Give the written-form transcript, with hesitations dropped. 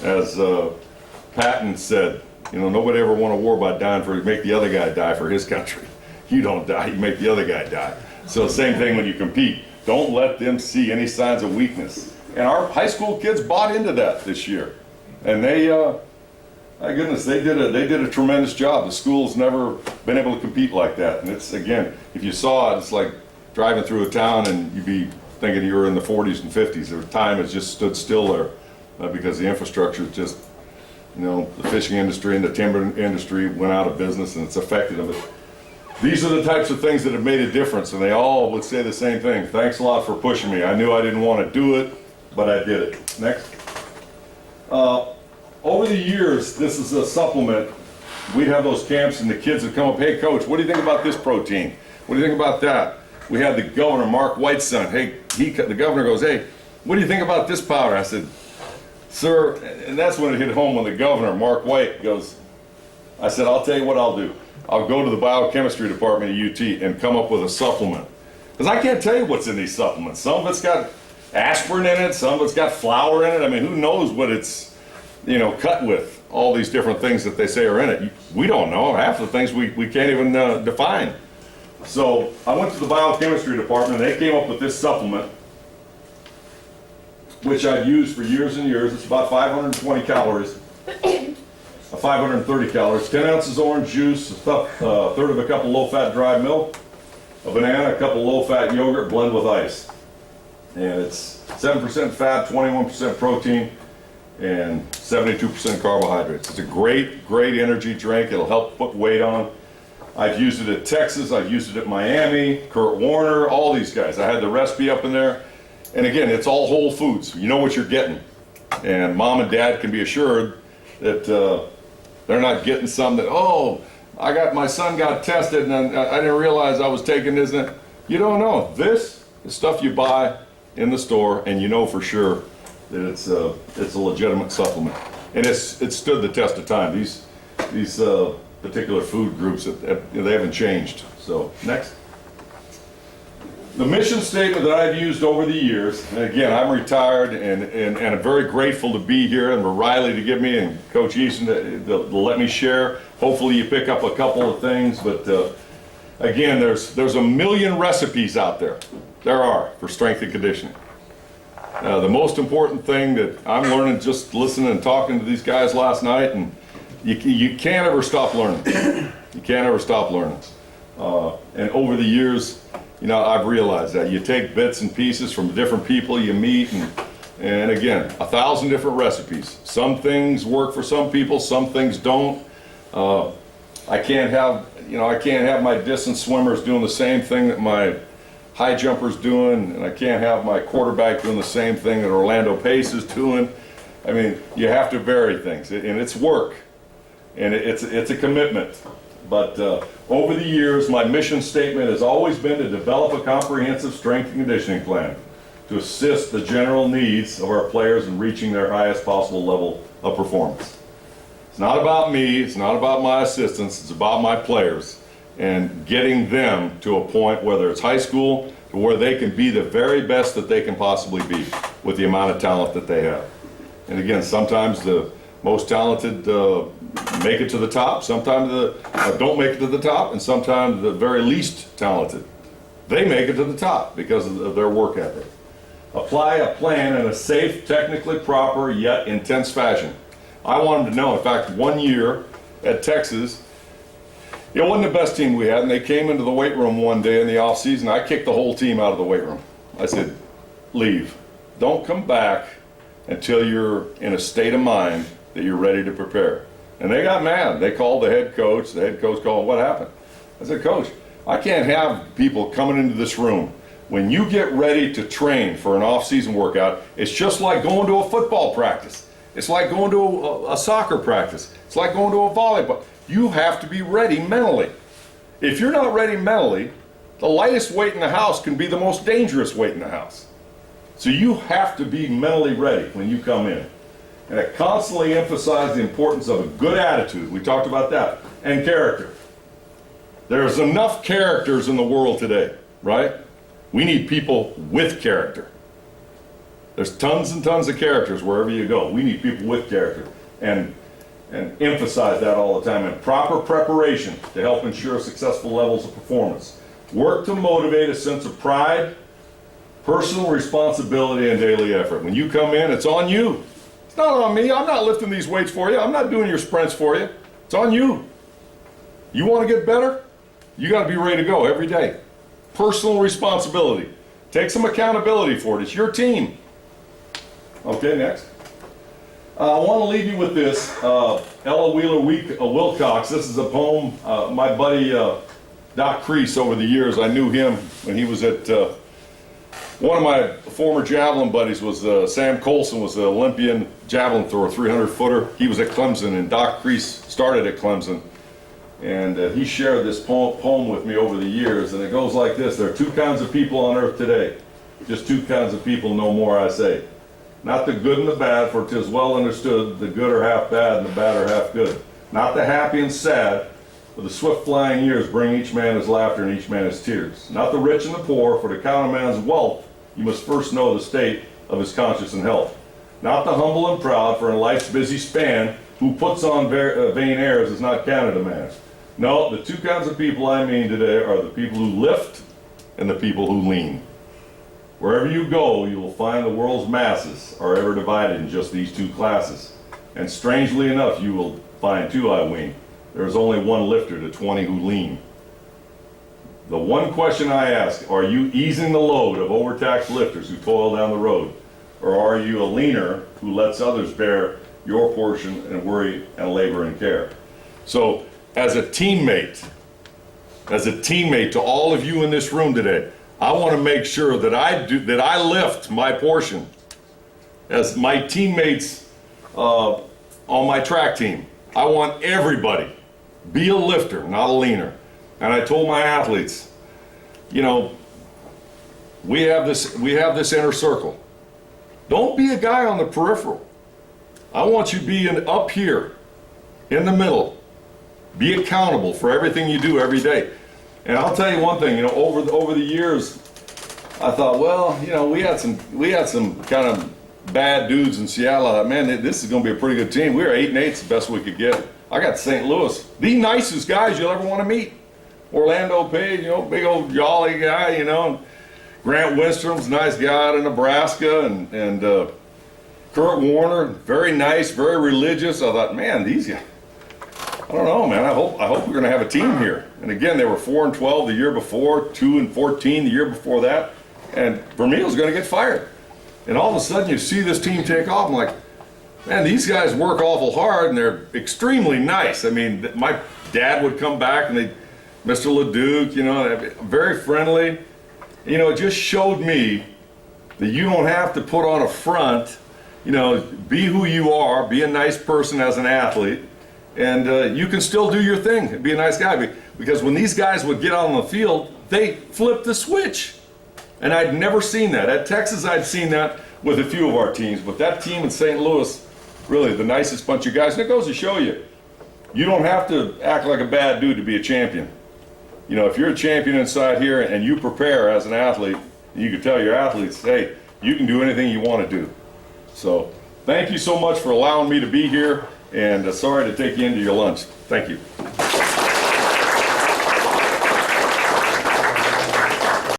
As Patton said, you know, nobody ever won a war by dying for, make the other guy die for his country. You don't die, you make the other guy die. So same thing when you compete. Don't let them see any signs of weakness. And our high school kids bought into that this year. And they, my goodness, they did a tremendous job. The school's never been able to compete like that. And it's, again, if you saw it, it's like driving through a town and you'd be thinking you were in the 40s and 50s. The time has just stood still there because the infrastructure is just, you know, the fishing industry and the timber industry went out of business and it's affected them. But these are the types of things that have made a difference, and they all would say the same thing. Thanks a lot for pushing me. I knew I didn't want to do it, but I did it. Next. Over the years, this is a supplement. We'd have those camps and the kids would come up, hey coach, what do you think about this protein? What do you think about that? We had the governor, Mark White's son. Hey, the governor goes, hey, what do you think about this powder? I said, sir, and that's when it hit home when the governor, Mark White, goes, I said, I'll tell you what I'll do. I'll go to the biochemistry department at UT and come up with a supplement. Because I can't tell you what's in these supplements. Some of it's got aspirin in it, some of it's got flour in it. I mean, who knows what it's, you know, cut with, all these different things that they say are in it. We don't know. Half of the things we can't even define. So I went to the biochemistry department and they came up with this supplement, which I've used for years and years. It's about 520 calories. 530 calories, 10 ounces orange juice, a third of a cup of low-fat dry milk, a banana, a cup of low-fat yogurt, blend with ice. And it's 7% fat, 21% protein, and 72% carbohydrates. It's a great, great energy drink. It'll help put weight on. I've used it at Texas, I've used it at Miami, Kurt Warner, all these guys. I had the recipe up in there. And again, it's all whole foods. You know what you're getting. And mom and dad can be assured that they're not getting some that, oh, my son got tested and I didn't realize I was taking this. You don't know. This is stuff you buy in the store and you know for sure that it's a legitimate supplement. And it's stood the test of time. These particular food groups, they haven't changed. So, next. The mission statement that I've used over the years, and again, I'm retired and I'm very grateful to be here and for Riley to give me and Coach Easton to let me share. Hopefully you pick up a couple of things, but again, there's a million recipes out there. There are, for strength and conditioning. The most important thing that I'm learning just listening and talking to these guys last night, and you can't ever stop learning. You can't ever stop learning. And over the years, you know, I've realized that you take bits and pieces from different people you meet, and again, 1,000 different recipes. Some things work for some people, some things don't. I can't have my distance swimmers doing the same thing that my high jumpers doing, and I can't have my quarterback doing the same thing that Orlando Pace is doing. I mean, you have to vary things, and it's work, and it's a commitment. But over the years, my mission statement has always been to develop a comprehensive strength and conditioning plan to assist the general needs of our players in reaching their highest possible level of performance. It's not about me, it's not about my assistants, it's about my players and getting them to a point, whether it's high school, to where they can be the very best that they can possibly be with the amount of talent that they have. And again, sometimes the most talented make it to the top, sometimes don't make it to the top, and sometimes the very least talented, they make it to the top because of their work ethic. Apply a plan in a safe, technically proper, yet intense fashion. I want them to know, in fact, one year at Texas, it wasn't the best team we had, and they came into the weight room one day in the off season. I kicked the whole team out of the weight room. I said, leave. Don't come back until you're in a state of mind that you're ready to prepare. And they got mad. They called the head coach. The head coach called, what happened? I said, Coach, I can't have people coming into this room. When you get ready to train for an off-season workout, it's just like going to a football practice. It's like going to a soccer practice. It's like going to a volleyball. You have to be ready mentally. If you're not ready mentally, the lightest weight in the house can be the most dangerous weight in the house. So you have to be mentally ready when you come in. And I constantly emphasize the importance of a good attitude. We talked about that. And character. There's enough characters in the world today, right? We need people with character. There's tons and tons of characters wherever you go. We need people with character, and emphasize that all the time. And proper preparation to help ensure successful levels of performance. Work to motivate a sense of pride, personal responsibility, and daily effort. When you come in, it's on you. It's not on me. I'm not lifting these weights for you. I'm not doing your sprints for you. It's on you. You want to get better? You got to be ready to go every day. Personal responsibility. Take some accountability for it. It's your team. Okay, next. I want to leave you with this. Ella Wheeler Wilcox. This is a poem. My buddy Doc Crease, over the years, I knew him when he was at, one of my former javelin buddies was Sam Colson, was the Olympian javelin thrower, 300-footer. He was at Clemson, and Doc Crease started at Clemson. And he shared this poem with me over the years, and it goes like this. There are two kinds of people on earth today. Just two kinds of people, no more, I say. Not the good and the bad, for 'tis well understood, the good are half bad and the bad are half good. Not the happy and sad, for the swift flying years bring each man his laughter and each man his tears. Not the rich and the poor, for to count a man's wealth, you must first know the state of his conscience and health. Not the humble and proud, for in life's busy span, who puts on vain airs is not counted a man. No, the two kinds of people I mean today are the people who lift and the people who lean. Wherever you go, you will find the world's masses are ever divided in just these two classes. And strangely enough, you will find too, I ween, there is only one lifter to 20 who lean. The one question I ask, are you easing the load of overtaxed lifters who toil down the road? Or are you a leaner who lets others bear your portion and worry and labor and care? So, as a teammate to all of you in this room today, I want to make sure that I lift my portion as my teammates on my track team. I want everybody, be a lifter, not a leaner. And I told my athletes, you know, we have this inner circle. Don't be a guy on the peripheral. I want you being up here, in the middle. Be accountable for everything you do every day. And I'll tell you one thing, you know, over the years, I thought, well, you know, we had some kind of bad dudes in Seattle. I thought, man, this is going to be a pretty good team. We were 8-8, it's the best we could get. I got St. Louis, the nicest guys you'll ever want to meet. Orlando Page, you know, big old jolly guy, you know. Grant Winstrom's a nice guy out of Nebraska, and Kurt Warner, very nice, very religious. I thought, man, these guys, I don't know, man. I hope we're going to have a team here. And again, they were 4-12 the year before, 2-14 the year before that, and Vermeil's going to get fired. And all of a sudden, you see this team take off. I'm like, man, these guys work awful hard, and they're extremely nice. I mean, my dad would come back, and Mr. LeDuc, you know, very friendly. You know, it just showed me that you don't have to put on a front. You know, be who you are, be a nice person as an athlete. And you can still do your thing and be a nice guy. Because when these guys would get on the field, they flipped the switch. And I'd never seen that. At Texas, I'd seen that with a few of our teams. But that team in St. Louis, really the nicest bunch of guys. And it goes to show you, you don't have to act like a bad dude to be a champion. You know, if you're a champion inside here and you prepare as an athlete, you can tell your athletes, hey, you can do anything you want to do. So thank you so much for allowing me to be here. And sorry to take you into your lunch. Thank you.